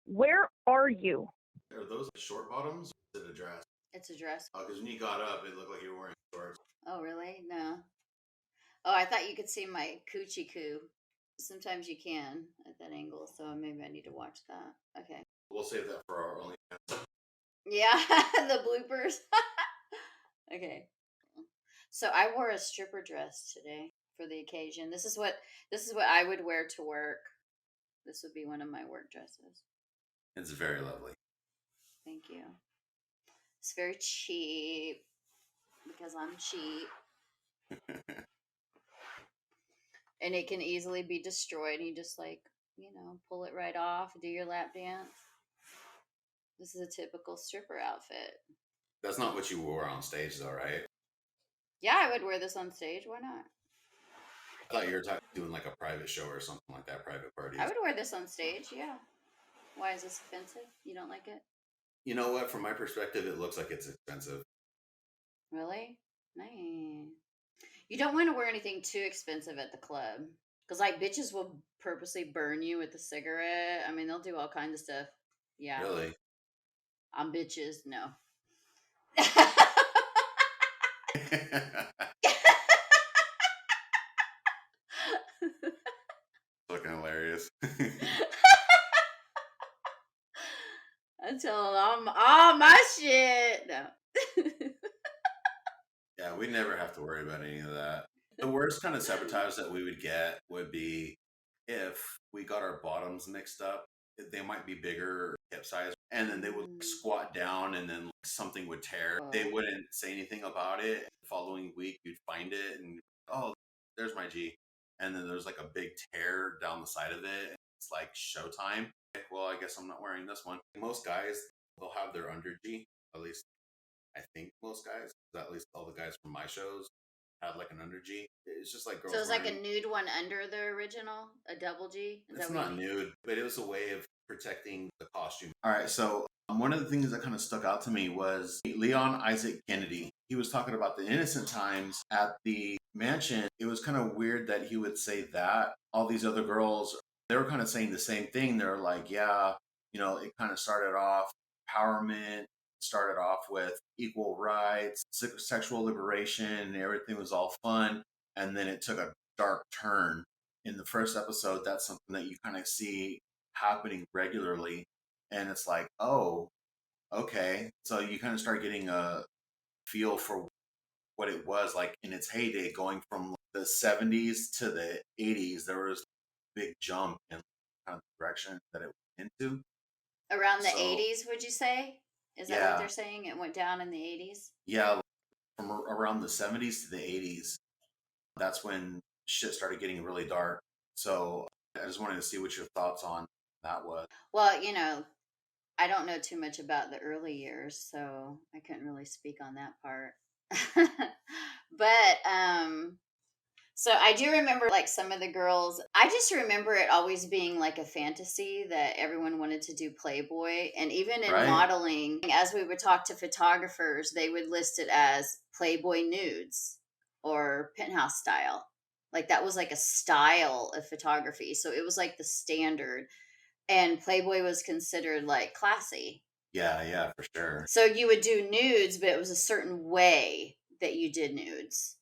Where are you? Are those short bottoms or is it a dress? It's a dress. Oh, because when you got up, it looked like you were wearing shorts. Oh, really? No. Oh, I thought you could see my coochie coo. Sometimes you can at that angle, so maybe I need to watch that. Okay. We'll save that for our only. Yeah, the bloopers. Okay. So I wore a stripper dress today for the occasion. This is what I would wear to work. This would be one of my work dresses. It's very lovely. Thank you. It's very cheap because I'm cheap. And it can easily be destroyed. You just pull it right off, do your lap dance. This is a typical stripper outfit. That's not what you wore on stage, though, right? Yeah, I would wear this on stage. Why not? I thought you were doing like a private show or something like that, private parties. I would wear this on stage, yeah. Why is this offensive? You don't like it? You know what? From my perspective, it looks like it's expensive. Really? Nice. You don't want to wear anything too expensive at the club. Because, bitches will purposely burn you with a cigarette. I mean, they'll do all kinds of stuff. Yeah. Really? I'm bitches. No. Looking hilarious. I tell them I'm all my shit. No. Yeah, we never have to worry about any of that. The worst kind of sabotage that we would get would be if we got our bottoms mixed up. They might be bigger hip size, and then they would squat down, and then something would tear. They wouldn't say anything about it. The following week, you'd find it, and oh, there's my G. And then there's like a big tear down the side of it. It's like showtime. Well, I guess I'm not wearing this one. Most guys, they'll have their under G. At least I think most guys, at least all the guys from my shows had like an under G. It's just like girls. So it's like a nude one under the original, a double G. It's not nude, but it was a way of protecting the costume. All right, so one of the things that kind of stuck out to me was Leon Isaac Kennedy. He was talking about the innocent times at the mansion. It was kind of weird that he would say that. All these other girls, they were kind of saying the same thing. They're like, yeah, it kind of started off empowerment, started off with equal rights, sexual liberation, everything was all fun. And then it took a dark turn. In the first episode, that's something that you kind of see happening regularly. And it's like, oh, okay. So you kind of start getting a feel for what it was like in its heyday, going from the 70s to the 80s. There was a big jump in kind of the direction that it went into. Around the 80s, would you say? Is that what they're saying? It went down in the 80s? Yeah, from around the 70s to the 80s. That's when shit started getting really dark. So I just wanted to see what your thoughts on that was. Well, I don't know too much about the early years, so I couldn't really speak on that part. But so I do remember like some of the girls. I just remember it always being like a fantasy that everyone wanted to do Playboy. And even in modeling, as we would talk to photographers, they would list it as Playboy nudes or penthouse style. Like that was like a style of photography. So it was like the standard. And Playboy was considered like classy. Yeah, for sure. So you would do nudes, but it was a certain way that you did nudes.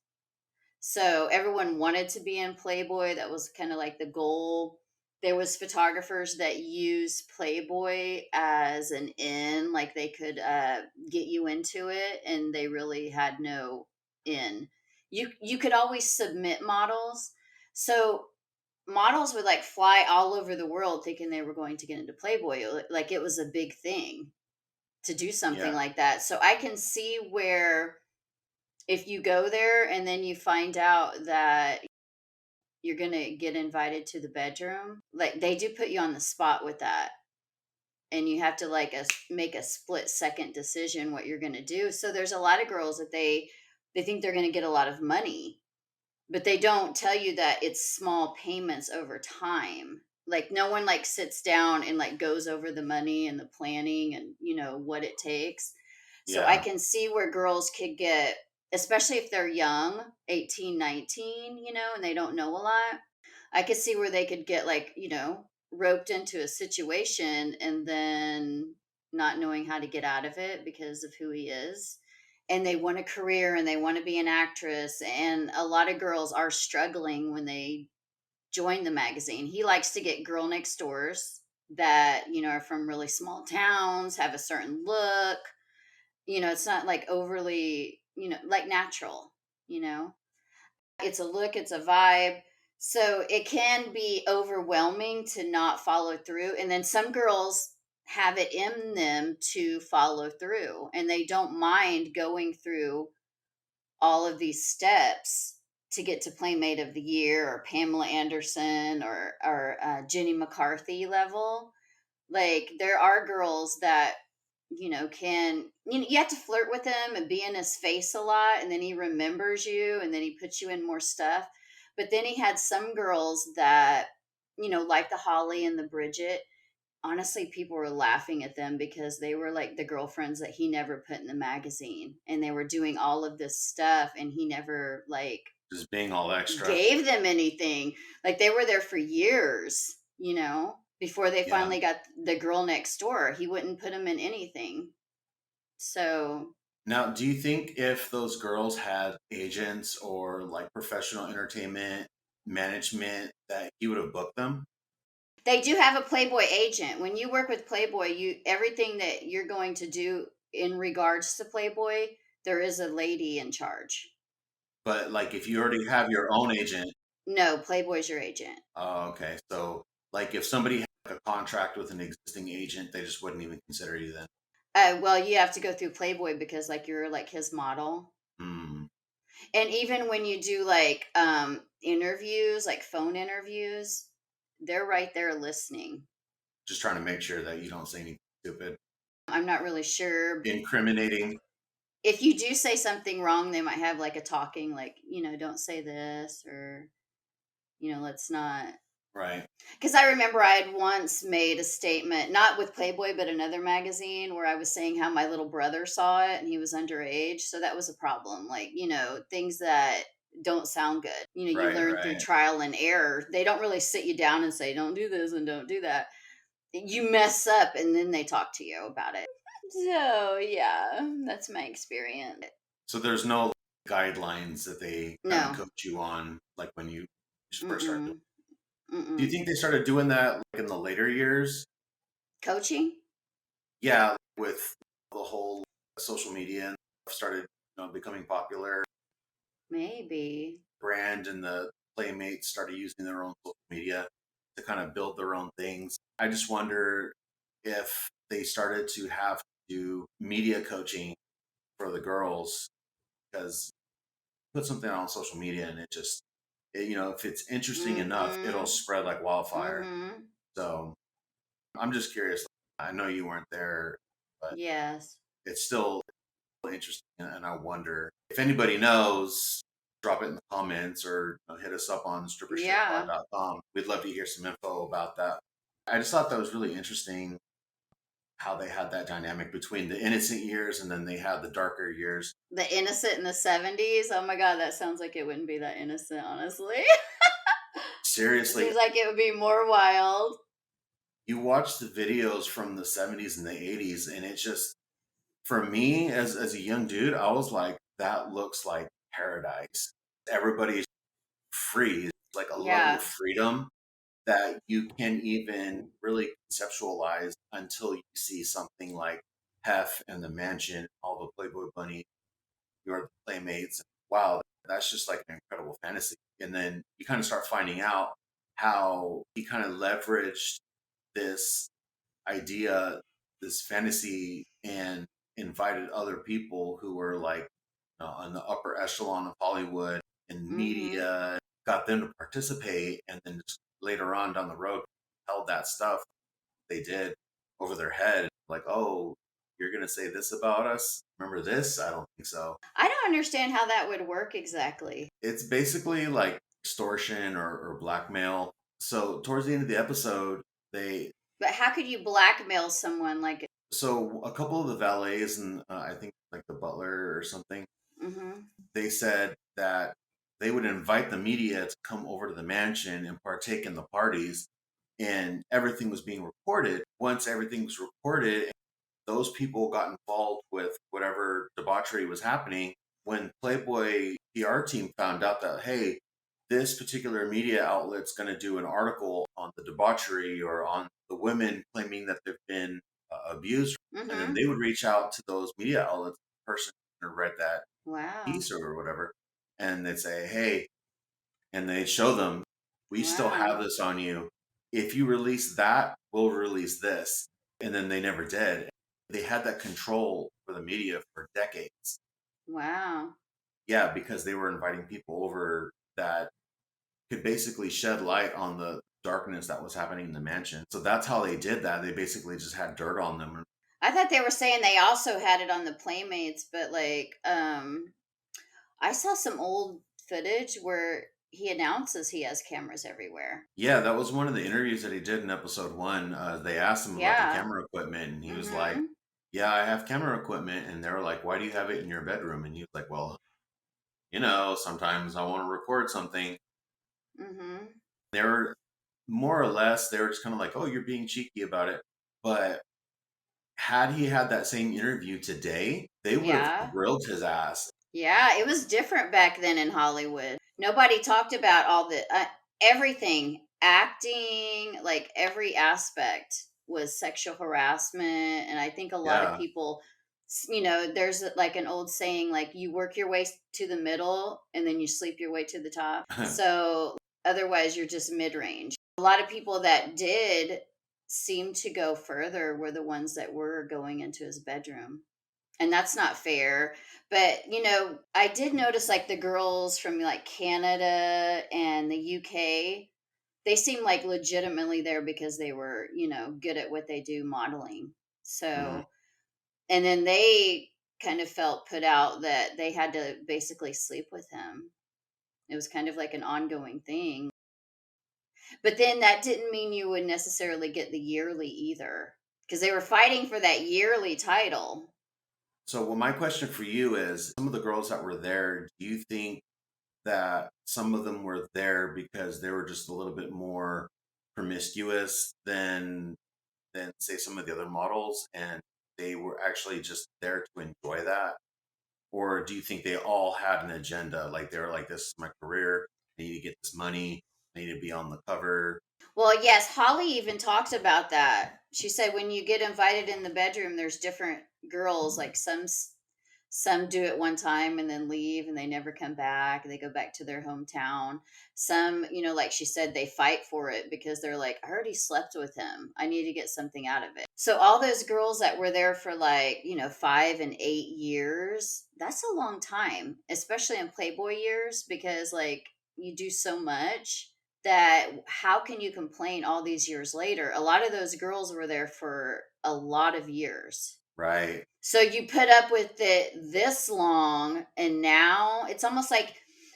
So everyone wanted to be in Playboy. That was kind of like the goal. There was photographers that used Playboy as an in, like they could get you into it, and they really had no in. You could always submit models. So models would like fly all over the world thinking they were going to get into Playboy. Like it was a big thing to do something like that. So I can see where if you go there and then you find out that you're going to get invited to the bedroom, like they do put you on the spot with that. And you have to make a split second decision what you're going to do. So there's a lot of girls that they think they're going to get a lot of money, but they don't tell you that it's small payments over time. Like no one sits down and goes over the money and the planning and what it takes. So I can see where girls could get, especially if they're young, 18, 19, and they don't know a lot. I could see where they could get roped into a situation and then not knowing how to get out of it because of who he is. And they want a career and they want to be an actress. And a lot of girls are struggling when they join the magazine. He likes to get girl next doors that, are from really small towns, have a certain look. It's not like overly, like natural, you know? It's a look, it's a vibe. So it can be overwhelming to not follow through. And then some girls have it in them to follow through and they don't mind going through all of these steps to get to Playmate of the Year or Pamela Anderson or Jenny McCarthy level. Like there are girls that you have to flirt with him and be in his face a lot, and then he remembers you, and then he puts you in more stuff. But then he had some girls that, like the Holly and the Bridget. Honestly, people were laughing at them because they were like the girlfriends that he never put in the magazine, and they were doing all of this stuff, and he never like Just being all extra. gave them anything. Like they were there for years, before they Yeah. finally got the girl next door. He wouldn't put them in anything. So Now, do you think if those girls had agents or like professional entertainment management that he would have booked them? they do have a Playboy agent. When you work with Playboy, you everything that you're going to do in regards to Playboy, there is a lady in charge. But like if you already have your own agent, No, Playboy's your agent. oh, okay. So like if somebody had like a contract with an existing agent, they just wouldn't even consider you then. Well, you have to go through Playboy because like you're like his model. Hmm. And even when you do like interviews, like phone interviews, they're right there listening. Just trying to make sure that you don't say anything stupid, I'm not really sure. incriminating. If you do say something wrong, they might have like a talking, like, don't say this or, let's not. Right. Because I remember I had once made a statement, not with Playboy, but another magazine, where I was saying how my little brother saw it and he was underage. So that was a problem. Like, things that don't sound good. You Right. learn through Right. trial and error. They don't really sit you down and say, don't do this and don't do that. You mess up and then they talk to you about it. So, yeah, that's my experience. So there's no guidelines that they kind of No. coach you on, like when you first started doing. Mm-mm. Do you Mm-mm. think they started doing that like in the later years? Coaching? Yeah, with the whole social media and started, becoming popular. Maybe. Brand and the Playmates started using their own social media to kind of build their own things. I just wonder if they started to have to do media coaching for the girls because put something on social media and it just, if it's interesting enough, it'll Mm-hmm. spread like wildfire. Mm-hmm. So I'm just curious. I know you weren't there, but Yes. it's still interesting. And I wonder if anybody knows, drop it in the comments or hit us up on Yeah. strippershitpod.com. We'd love to hear some info about that. I just thought that was really interesting how they had that dynamic between the innocent years and then they had the darker years. The innocent in the 70s. Oh my God, that sounds like it wouldn't be that innocent, honestly. It Seriously, seems like it would be more wild. you watch the videos from the 70s and the 80s, and it's just, for me as a young dude, I was like, that looks like paradise. Everybody's free. It's like a level of Yeah. freedom that you can't even really conceptualize until you see something like Hef and the Mansion, all the Playboy Bunny, your Playmates. Wow, that's just like an incredible fantasy. And then you kind of start finding out how he kind of leveraged this idea, this fantasy, and invited other people who were like on the upper echelon of Hollywood and Mm-hmm. media, got them to participate, and then just later on down the road held that stuff they did over their head, like, oh, you're gonna say this about us? Remember this? I don't think so. I don't understand how that would work exactly. It's basically like extortion or blackmail. So towards the end of the episode, they But how could you blackmail someone like? so a couple of the valets and I think like the butler or something, Mm-hmm. they said that they would invite the media to come over to the mansion and partake in the parties, and everything was being recorded. Once everything was recorded, those people got involved with whatever debauchery was happening. When Playboy PR team found out that, hey, this particular media outlet's going to do an article on the debauchery or on the women claiming that they've been abused, and then Mm-hmm. they would reach out to those media outlets, the person who read that Wow. piece or whatever, and they'd say, hey, and they'd show them, we still Wow. have this on you. If you release that, we'll release this. And then they never did. They had that control for the media for decades. Wow. Yeah, because they were inviting people over that could basically shed light on the darkness that was happening in the mansion. So that's how they did that. They basically just had dirt on them. I thought they were saying they also had it on the Playmates, but like, I saw some old footage where he announces he has cameras everywhere. Yeah, that was one of the interviews that he did in episode one. They asked him about the Yeah. camera equipment, and he was like, Mm-hmm. yeah, I have camera equipment. And they were like, why do you have it in your bedroom? And he was like, well, sometimes I want to record something. Mm-hmm. They were more or less, they were just kind of like, oh, you're being cheeky about it. But had he had that same interview today, they would have Yeah. grilled his ass. Yeah, it was different back then in Hollywood. Nobody talked about all the everything, acting, like every aspect was sexual harassment. And I think a lot of Yeah. people, there's like an old saying, like you work your way to the middle and then you sleep your way to the top. So otherwise, you're just mid range. A lot of people that did seem to go further were the ones that were going into his bedroom, and that's not fair. But I did notice like the girls from like Canada and the UK, they seem like legitimately there because they were good at what they do, modeling. Mhm. So, and then they kind of felt put out that they had to basically sleep with him. It was kind of like an ongoing thing, but then that didn't mean you would necessarily get the yearly either, because they were fighting for that yearly title. So, well, my question for you is some of the girls that were there, do you think that some of them were there because they were just a little bit more promiscuous than say some of the other models, and they were actually just there to enjoy that? Or do you think they all had an agenda? Like they were like, this is my career. I need to get this money. I need to be on the cover. Well, yes, Holly even talked about that. She said when you get invited in the bedroom, there's different girls. Like some do it one time and then leave and they never come back. They go back to their hometown. Some, like she said, they fight for it because they're like, I already slept with him. I need to get something out of it. So all those girls that were there for like 5 and 8 years, that's a long time, especially in Playboy years, because like you do so much that how can you complain all these years later? A lot of those girls were there for a lot of years. Right. So you put up with it this long, and now it's almost like,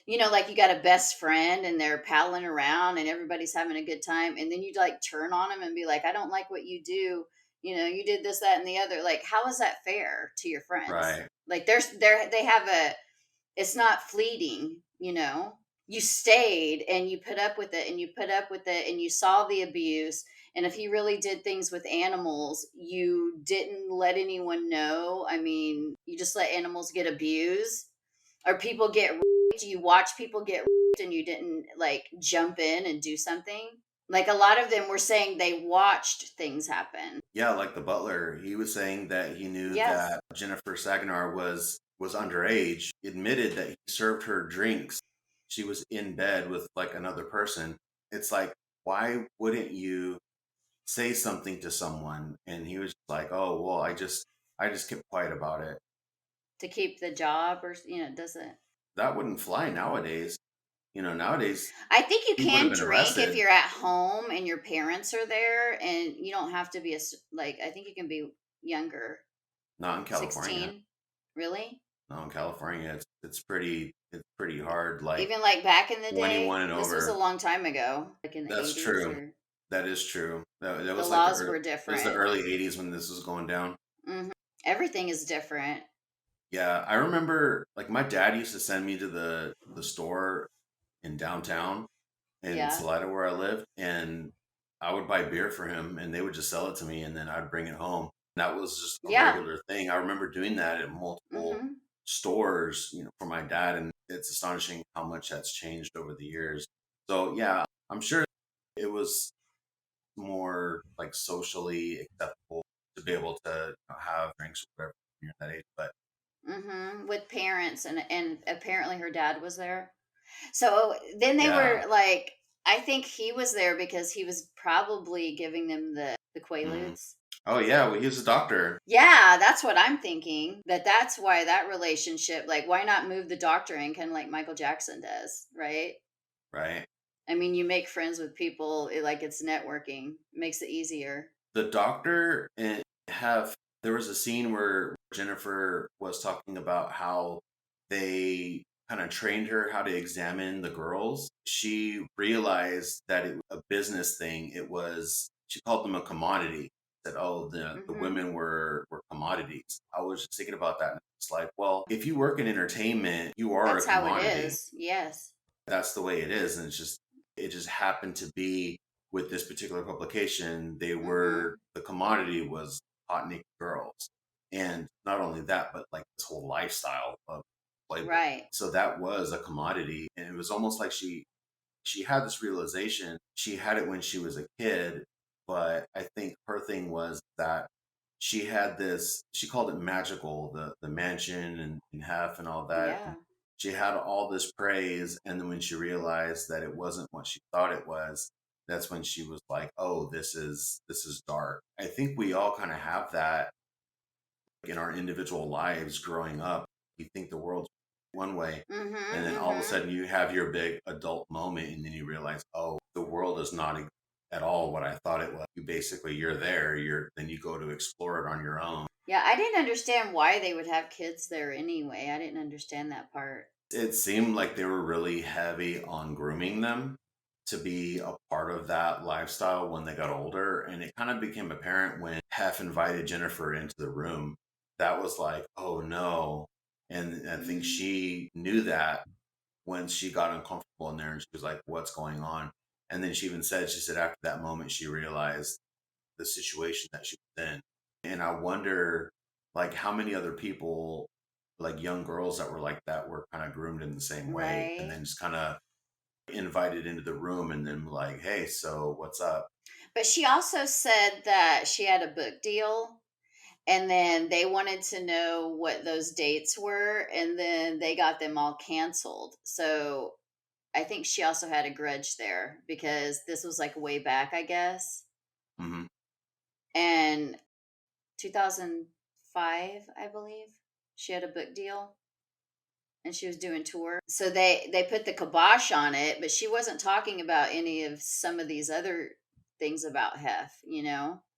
like you got a best friend and they're palling around and everybody's having a good time. And then you like turn on them and be like, I don't like what you do. You did this, that, and the other. Like, how is that fair to your friends? Right. Like, they have it's not fleeting. You stayed and you put up with it and you put up with it and you saw the abuse. And if you really did things with animals, you didn't let anyone know. I mean, you just let animals get abused or people get raped. You watch people get raped and you didn't like jump in and do something. Like a lot of them were saying they watched things happen. Yeah, like the butler, he was saying that he knew Yes. that Jennifer Saginaw was underage. He admitted that he served her drinks. She was in bed with like another person. It's like, why wouldn't you say something to someone? And he was like, oh well, I just kept quiet about it. To keep the job, or, doesn't. That wouldn't fly nowadays. Nowadays I think you he would have can been drink if arrested. you're at home and your parents are there, and you don't have to be like, I think you can be younger. Not in California. 16? Really? No, in California, it's pretty hard. Like Even like back in the 21 day? and This was a over. long time ago, like in the That's 80s, true. or That is true. That the was like laws were it was the different. early '80s when this was going down. Hmm. Everything is different. Yeah, I remember like my dad used to send me to the store in downtown in Yeah. Salida where I lived, and I would buy beer for him and they would just sell it to me and then I'd bring it home. That was just a Yeah. regular thing. I remember doing that at multiple Mm-hmm. stores, for my dad, and it's astonishing how much that's changed over the years. So yeah, I'm sure it was more like socially acceptable to be able to have drinks or whatever when you're that age. But Mm-hmm. With parents, and apparently her dad was there. So then they yeah, were like, I think he was there because he was probably giving them the mhm. Quaaludes. Oh yeah, well, he was a doctor, Yeah, that's what I'm thinking. That's why that relationship, like, why not move the doctor in, kind of like Michael Jackson does, right? right? I mean, you make friends with people, like it's networking, makes it easier. The doctor and have there was a scene where Jennifer was talking about how they kind of trained her how to examine the girls. She realized that it was a business thing. It was she called them a commodity. Said, "Oh, the Mm-hmm. women were commodities." I was just thinking about that, and it's like, well, if you work in entertainment, you are a That's how it commodity. is. Yes. That's the way it is, and it just happened to be with this particular publication, they Mm-hmm. were the commodity was hot naked girls, and not only that, but like this whole lifestyle of Playboy. Right. So that was a commodity, and it was almost like she had this realization. She had it when she was a kid, but I think her thing was that she had this. She called it magical, the mansion and half and all that. And Yeah. she had all this praise, and then when she realized that it wasn't what she thought it was, that's when she was like, "Oh, this is dark." I think we all kind of have that in our individual lives growing up. You think the world's one way, Mm-hmm. and then all of a Mm-hmm. sudden you have your big adult moment, and then you realize, oh, the world is not at all what I thought it was. You're there. Then you go to explore it on your own. Yeah, I didn't understand why they would have kids there anyway. I didn't understand that part. It seemed like they were really heavy on grooming them to be a part of that lifestyle when they got older. And it kind of became apparent when Hef invited Jennifer into the room. That was like, oh no. And I think she knew that when she got uncomfortable in there and she was like, what's going on? And then she said after that moment, she realized the situation that she was in. And I wonder, like, how many other people, like young girls that were like that, were kind of groomed in the same way and Right. then just kind of invited into the room and then like, hey, so what's up? But she also said that she had a book deal, and then they wanted to know what those dates were, and then they got them all canceled. So I think she also had a grudge there because this was like way back, I guess. Hmm. And 2005, I believe, she had a book deal and she was doing tour. So they put the kibosh on it, but she wasn't talking about any of some of these other things about Hef.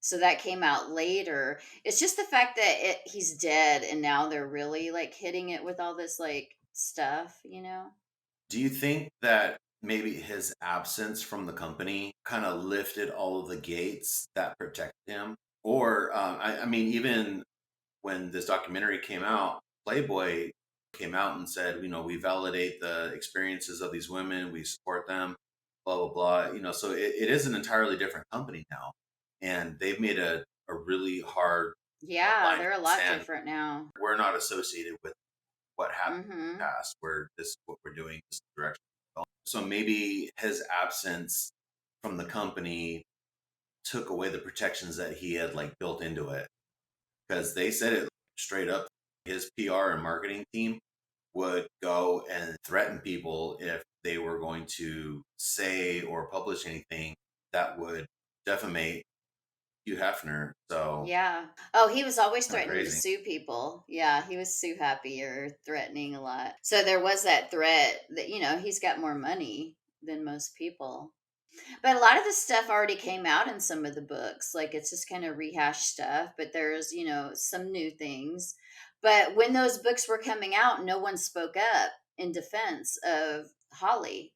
So that came out later. It's just the fact that he's dead and now they're really like hitting it with all this like stuff. Do you think that maybe his absence from the company kind of lifted all of the gates that protected him? Or, I mean, even when this documentary came out, Playboy came out and said, we validate the experiences of these women, we support them, blah, blah, blah. So it is an entirely different company now. And they've made a really hard Yeah, line in they're a the lot sand. different now. We're not associated with what happened in the Mhm. past, where this is what we're doing, this is the direction we're going. So maybe his absence from the company took away the protections that he had like built into it because they said it straight up. His PR and marketing team would go and threaten people if they were going to say or publish anything that would defamate Hugh Hefner. So Yeah. Oh, he was always kind of threatening to crazy. sue people. Yeah, he was sue happy or threatening a lot. So there was that threat that, he's got more money than most people. But a lot of the stuff already came out in some of the books. Like it's just kind of rehashed stuff, but there's, some new things. But when those books were coming out, no one spoke up in defense of Holly.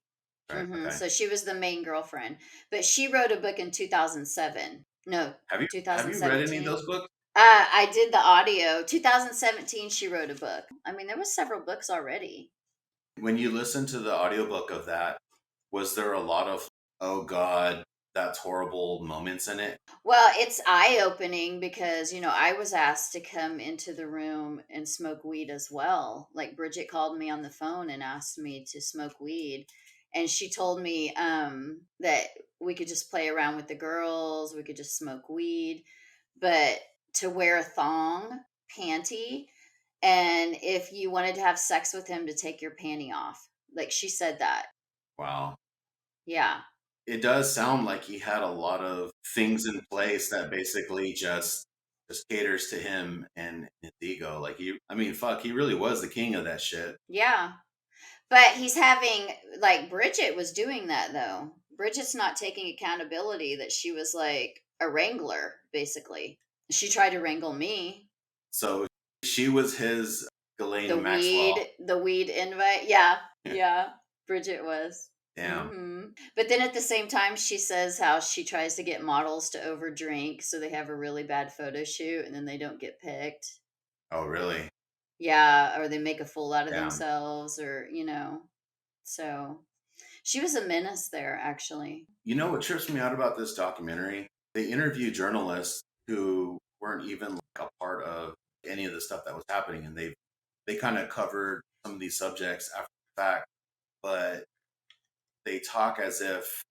Right. Okay. So she was the main girlfriend, but she wrote a book in 2007. No, Have you read any of 2017. those books? I did the audio. 2017, she wrote a book. I mean, there was several books already. When you listen to the audiobook of that, was there a lot of oh god that's horrible moments in it. Well, it's eye-opening because, I was asked to come into the room and smoke weed as well. Like Bridget called me on the phone and asked me to smoke weed. And she told me that we could just play around with the girls, we could just smoke weed, but to wear a thong panty, and if you wanted to have sex with him, to take your panty off. Like she said that. Wow. Yeah. It does sound like he had a lot of things in place that basically just caters to him and his ego. Like I mean, fuck, he really was the king of that shit. Yeah. But he's having, like, Bridget was doing that though. Bridget's not taking accountability that she was like a wrangler, basically. She tried to wrangle me. So she was his Ghislaine Maxwell. The weed invite. Yeah. Yeah. Bridget was. Damn. But then at the same time, she says how she tries to get models to overdrink so they have a really bad photo shoot and then they don't get picked. Oh, really? Yeah, or they make a fool out of Damn. themselves, or, so she was a menace there, actually. You know what trips me out about this documentary? They interview journalists who weren't even like a part of any of the stuff that was happening, and they kind of covered some of these subjects after the fact, but they talk as if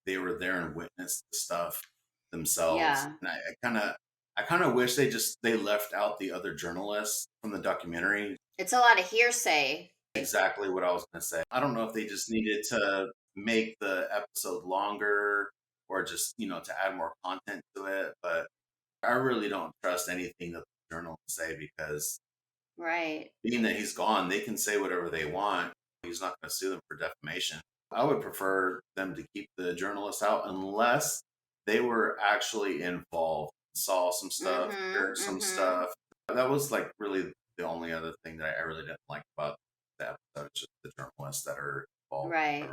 they were there and witnessed the stuff themselves. Yeah. And I kind of wish they left out the other journalists from the documentary. It's a lot of hearsay. Exactly what I was going to say. I don't know if they just needed to make the episode longer or just, to add more content to it, but I really don't trust anything that the journalists say because Right. being that he's gone, they can say whatever they want. He's not going to sue them for defamation. I would prefer them to keep the journalists out unless they were actually involved, saw some stuff, heard some stuff. That was like really the only other thing that I really didn't like about the episode, just the journalists that are involved. Right.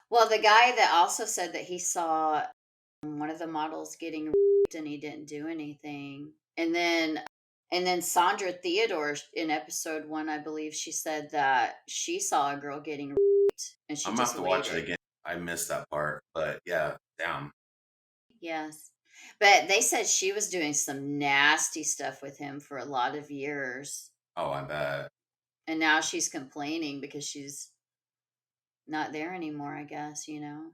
Well, the guy that also said that he saw one of the models getting raped and he didn't do anything. And then Sandra Theodore in episode 1, I believe she said that she saw a girl getting raped and she I'm gonna just have to watch it waited. again. I missed that part, but yeah, damn. Yes. But they said she was doing some nasty stuff with him for a lot of years. Oh, I bet. And now she's complaining because she's not there anymore, I guess. I mean,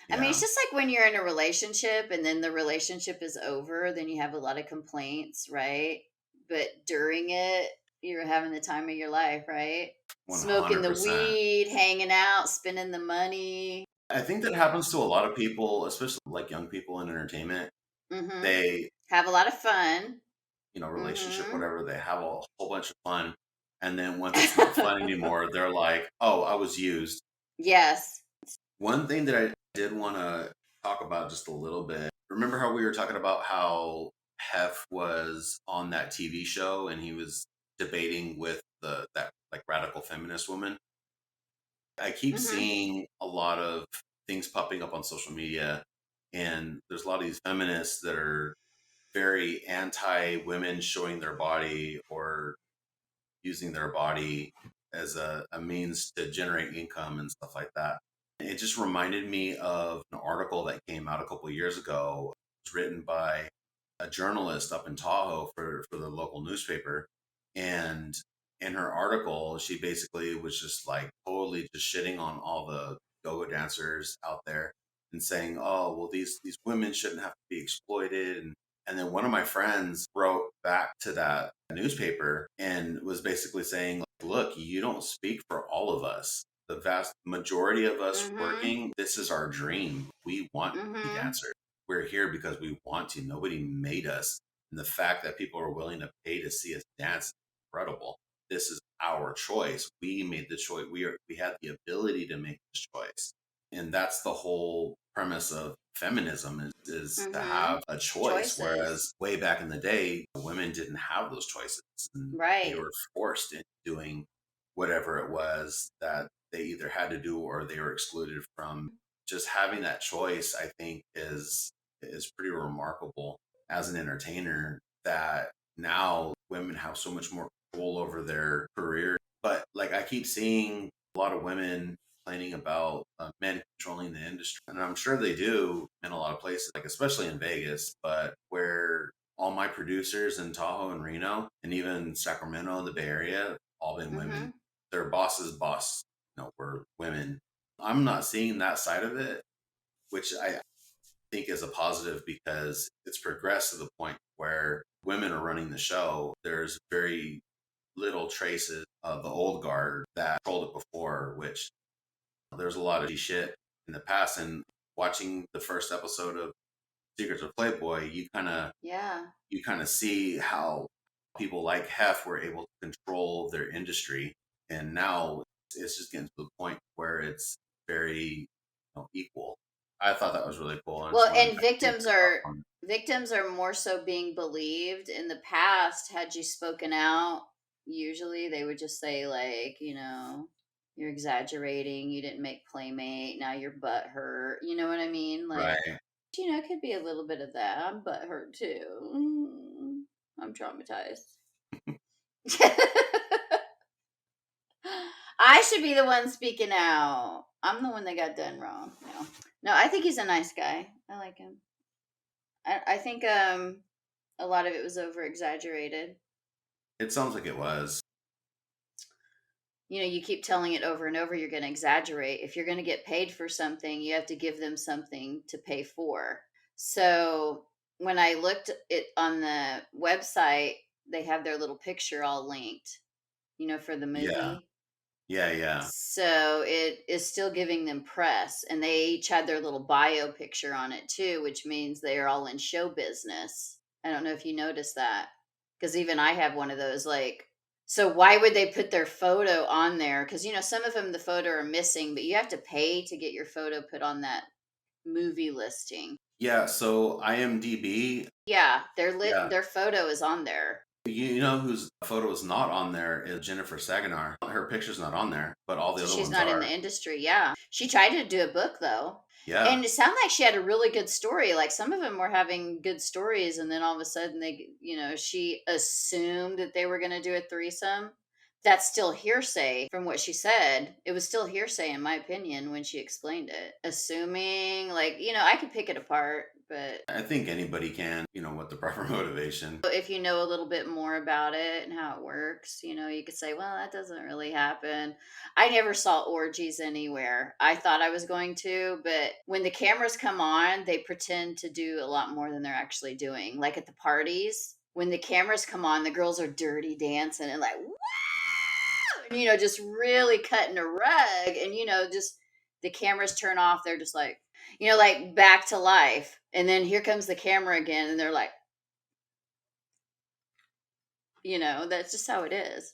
Yeah. it's just like when you're in a relationship and then the relationship is over, then you have a lot of complaints, right? But during it, you're having the time of your life, right? Smoking the 100%. weed, hanging out, spending the money. I think that happens to a lot of people, especially like young people in entertainment. Mm-hmm. They, Have a lot of fun. relationship, Mm-hmm. whatever, they have a whole bunch of fun. And then once it's not fun anymore, they're like, oh, I was used. Yes. One thing that I did want to talk about just a little bit. Remember how we were talking about how Hef was on that TV show and he was debating with that like radical feminist woman? I keep Mm-hmm. seeing a lot of things popping up on social media, and there's a lot of these feminists that are very anti women showing their body or using their body as a means to generate income and stuff like that. It just reminded me of an article that came out a couple of years ago. It was written by a journalist up in Tahoe for the local newspaper. And in her article, she basically was just like totally just shitting on all the go-go dancers out there and saying, oh, well, these women shouldn't have to be exploited. And then one of my friends wrote back to that newspaper and was basically saying, like, look, you don't speak for all of us. The vast majority of us Mm-hmm. working, this is our dream. We want to be Mm-hmm. dancers. We're here because we want to. Nobody made us. And the fact that people are willing to pay to see us dance is incredible. This is our choice. We made the choice. We had the ability to make this choice. And that's the whole premise of feminism is to Mm-hmm. have a choice. Whereas way back in the day, women didn't have those choices. And they Right. were forced into doing whatever it was that they either had to do or they were excluded from. Just having that choice, I think, is pretty remarkable as an entertainer that now women have so much more control over their career. But like I keep seeing a lot of women complaining about men controlling the industry. And I'm sure they do in a lot of places, like especially in Vegas, but where all my producers in Tahoe and Reno and even Sacramento and the Bay Area have all been women. Their boss's boss, were women. I'm not seeing that side of it, which I think is a positive because it's progressed to the point where women are running the show. There's very little traces of the old guard that controlled it before, which there's a lot of shit in the past. And watching the first episode of Secrets of Playboy, you kind of see how people like Hef were able to control their industry, and now it's just getting to the point where it's very equal. I thought that was really cool. Well, and victims are more so being believed. In the past, had you spoken out, usually they would just say like, you're exaggerating, you didn't make Playmate, now your butt hurt. You know what I mean? Like, right. it could be a little bit of that. I'm butt hurt too. I'm traumatized. I should be the one speaking out. I'm the one that got done wrong. No, I think he's a nice guy. I like him. I think a lot of it was over exaggerated. It sounds like it was. You keep telling it over and over, you're going to exaggerate. If you're going to get paid for something, you have to give them something to pay for. So when I looked it on the website, they have their little picture all linked, for the movie. Yeah. So it is still giving them press, and they each had their little bio picture on it too, which means they are all in show business. I don't know if you noticed that, because even I have one of those. Like, so why would they put their photo on there? Because some of them, the photo are missing, but you have to pay to get your photo put on that movie listing. Yeah. So IMDb. Yeah, their photo is on there. You know whose photo is not on there is Jennifer Sagonar. Her picture's not on there, but all the other ones are. She's not in the industry, yeah. She tried to do a book, though. Yeah. And it sounded like she had a really good story. Like, some of them were having good stories, and then all of a sudden she assumed that they were going to do a threesome. That's still hearsay from what she said. It was still hearsay, in my opinion, when she explained it. Assuming, I could pick it apart, but I think anybody can, with the proper motivation. if you know a little bit more about it and how it works, you could say, well, that doesn't really happen. I never saw orgies anywhere. I thought I was going to, but when the cameras come on, they pretend to do a lot more than they're actually doing. Like at the parties, when the cameras come on, the girls are dirty dancing and like, wow! And, just really cutting a rug. And, just the cameras turn off. They're just like, like back to life. And then here comes the camera again. And they're like, that's just how it is.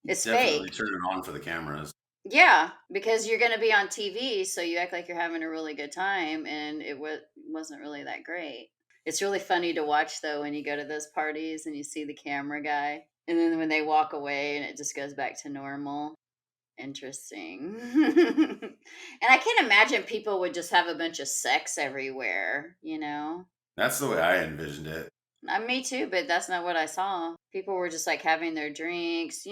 It's definitely fake. Turn it on for the cameras. Yeah, because you're going to be on TV, so you act like you're having a really good time, and it wasn't really that great. It's really funny to watch, though, when you go to those parties and you see the camera guy, and then when they walk away and it just goes back to normal. Interesting. And I can't imagine people would just have a bunch of sex everywhere, That's the way I envisioned it. Me too, but that's not what I saw. People were just like having their drinks.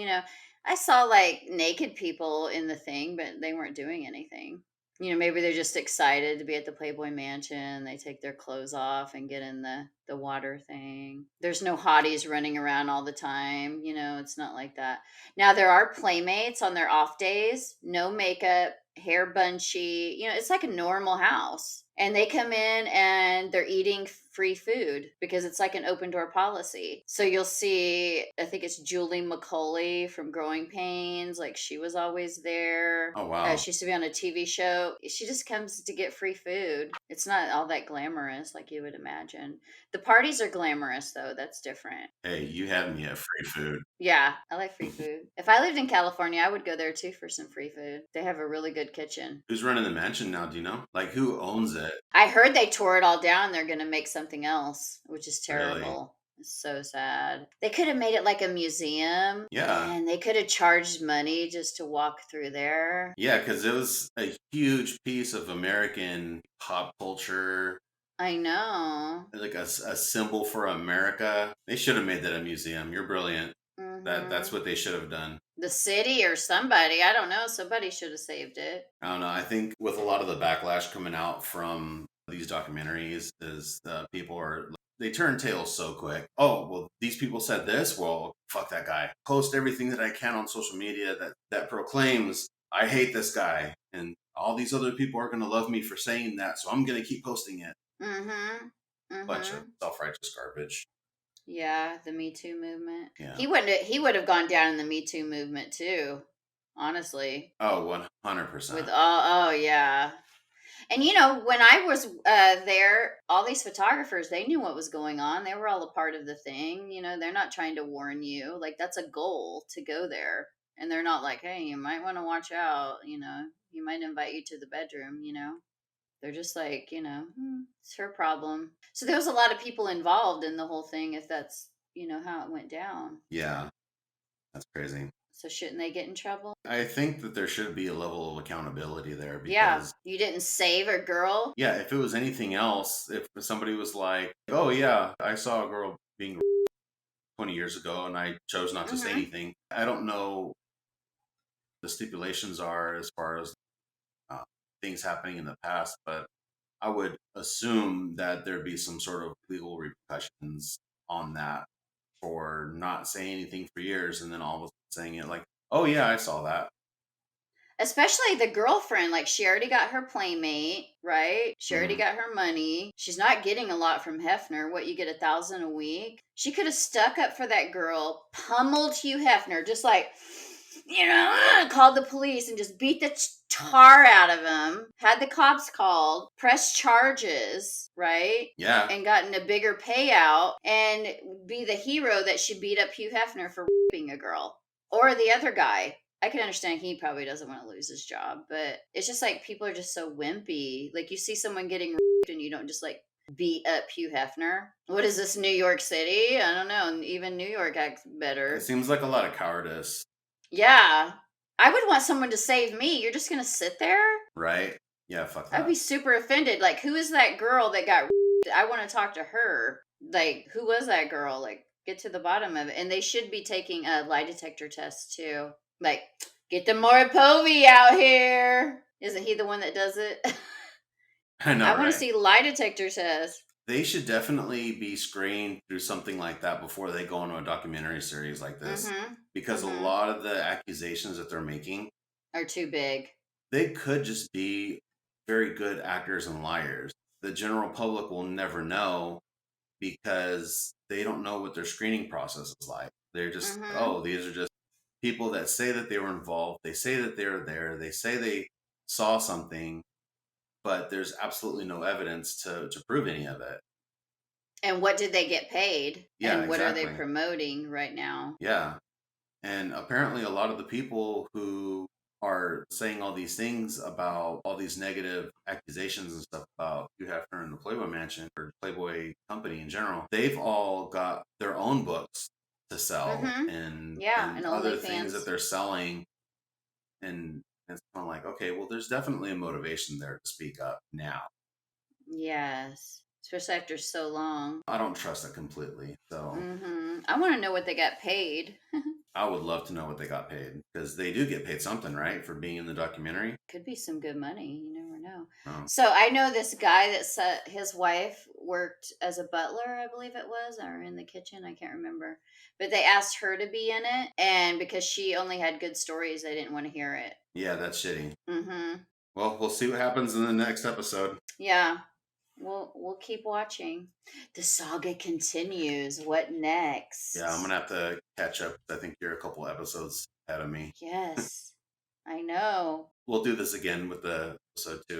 I saw like naked people in the thing, but they weren't doing anything. Maybe they're just excited to be at the Playboy Mansion. They take their clothes off and get in the water thing. There's no hotties running around all the time. It's not like that. Now, there are playmates on their off days, no makeup, hair bunchy. It's like a normal house. And they come in and they're eating free food because it's like an open door policy. So you'll see, I think it's Julie McCauley from Growing Pains. Like, she was always there. Oh, wow. She used to be on a TV show. She just comes to get free food. It's not all that glamorous like you would imagine. The parties are glamorous, though. That's different. Hey, you had me at free food. Yeah, I like free food. If I lived in California, I would go there too for some free food. They have a really good kitchen. Who's running the mansion now? Do you know? Like, who owns it? I heard they tore it all down. They're going to make something else, which is terrible. Really? It's so sad. They could have made it like a museum. Yeah. And they could have charged money just to walk through there. Yeah, because it was a huge piece of American pop culture. I know. Like a symbol for America. They should have made that a museum. You're brilliant. That's what they should have done. The city or somebody, I don't know. Somebody should have saved it. I don't know. I think with a lot of the backlash coming out from these documentaries, is people are they turn tails so quick. Oh, well, these people said this. Well, fuck that guy. Post everything that I can on social media that proclaims I hate this guy, and all these other people are going to love me for saying that. So I'm going to keep posting it. Bunch of self-righteous garbage. Yeah, the Me Too movement. Yeah. He would have gone down in the Me Too movement too. Honestly. Oh, 100%. With oh yeah. And when I was there, all these photographers, they knew what was going on. They were all a part of the thing. They're not trying to warn you. Like, that's a goal to go there. And they're not like, hey, you might want to watch out. He might invite you to the bedroom. They're just like, it's her problem. So there was a lot of people involved in the whole thing, if that's, how it went down. Yeah, that's crazy. So shouldn't they get in trouble? I think that there should be a level of accountability there. Because you didn't save a girl. Yeah, if it was anything else, if somebody was like, oh yeah, I saw a girl being 20 years ago and I chose not to say anything. I don't know the stipulations are as far as things happening in the past, but I would assume that there'd be some sort of legal repercussions on that for not saying anything for years and then all of a sudden saying it like, oh yeah, I saw that. Especially the girlfriend, like she already got her playmate, right? She already got her money. She's not getting a lot from Hefner. What, you get $1,000 a week? She could have stuck up for that girl, pummeled Hugh Hefner, just like, called the police and just beat the tar out of him, had the cops called, pressed charges, right? Yeah. And gotten a bigger payout and be the hero that she beat up Hugh Hefner for raping a girl. Or the other guy. I can understand he probably doesn't want to lose his job, but it's just like people are just so wimpy. Like, you see someone getting raped and you don't just like beat up Hugh Hefner. What is this, New York City? I don't know. Even New York acts better. It seems like a lot of cowardice. Yeah. I would want someone to save me. You're just going to sit there? Right. Yeah, fuck that. I'd be super offended. Like, who is that girl that got raped? I want to talk to her. Like, who was that girl? Like, get to the bottom of it. And they should be taking a lie detector test too. Like, get the Moripovy out here. Isn't he the one that does it? I know. I want to see lie detector tests. They should definitely be screened through something like that before they go into a documentary series like this. Because a lot of the accusations that they're making are too big. They could just be very good actors and liars. The general public will never know because they don't know what their screening process is like. They're just, oh, these are just people that say that they were involved. They say that they were there. They say they saw something, but there's absolutely no evidence to prove any of it. And what did they get paid? Yeah, and what are they promoting right now? Yeah. And apparently a lot of the people who are saying all these things about all these negative accusations and stuff about Hugh Hefner and the Playboy Mansion or Playboy company in general, they've all got their own books to sell and other things that they're selling. And it's kind of like, okay, well, there's definitely a motivation there to speak up now. Yes. Especially after so long. I don't trust it completely. So I want to know what they got paid. I would love to know what they got paid because they do get paid something, right? For being in the documentary. Could be some good money. You never know. Oh. So I know this guy that said his wife worked as a butler, I believe it was, or in the kitchen. I can't remember. But they asked her to be in it. And because she only had good stories, they didn't want to hear it. Yeah, that's shitty. Well, we'll see what happens in the next episode. Yeah. We'll keep watching. The saga continues. What next? Yeah, I'm gonna have to catch up. I think you're a couple episodes ahead of me. Yes, I know. We'll do this again with the episode 2.